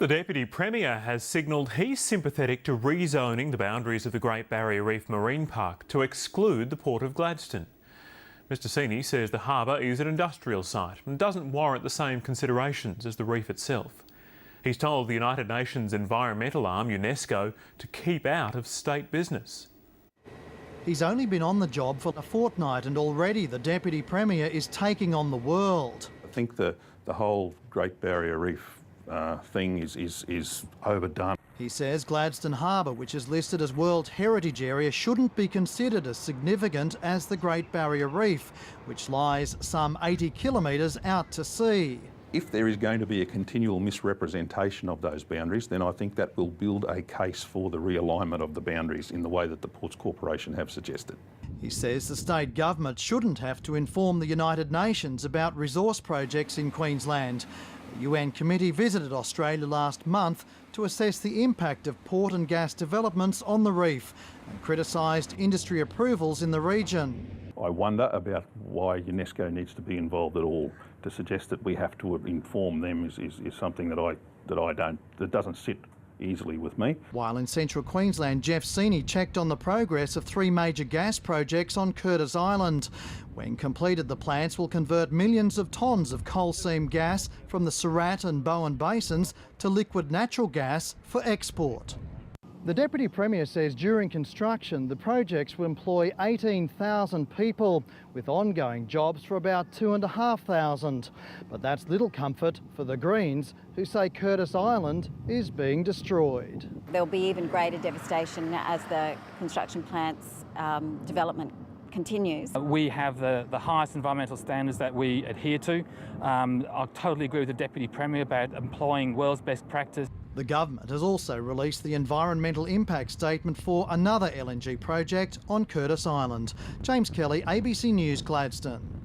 The Deputy Premier has signalled he's sympathetic to rezoning the boundaries of the Great Barrier Reef Marine Park to exclude the Port of Gladstone. Mr Sini says the harbour is an industrial site and doesn't warrant the same considerations as the reef itself. He's told the United Nations environmental arm, UNESCO, to keep out of state business. He's only been on the job for a fortnight and already the Deputy Premier is taking on the world. I think the whole Great Barrier Reef thing is overdone. He says Gladstone Harbour, which is listed as World Heritage Area, shouldn't be considered as significant as the Great Barrier Reef, which lies some 80 kilometres out to sea. If there is going to be a continual misrepresentation of those boundaries, then I think that will build a case for the realignment of the boundaries in the way that the Ports Corporation have suggested. He says the state government shouldn't have to inform the United Nations about resource projects in Queensland. The UN committee visited Australia last month to assess the impact of port and gas developments on the reef and criticised industry approvals in the region. I wonder about why UNESCO needs to be involved at all. To suggest that we have to inform them is something that doesn't sit easily with me. While in central Queensland, Jeff Sini checked on the progress of 3 major gas projects on Curtis Island. When completed, the plants will convert millions of tonnes of coal seam gas from the Surat and Bowen basins to liquid natural gas for export. The Deputy Premier says during construction, the projects will employ 18,000 people, with ongoing jobs for about 2,500. But that's little comfort for the Greens, who say Curtis Island is being destroyed. There'll be even greater devastation as the construction plant's development continues. We have the highest environmental standards that we adhere to. I totally agree with the Deputy Premier about employing world's best practice. The government has also released the environmental impact statement for another LNG project on Curtis Island. James Kelly, ABC News, Gladstone.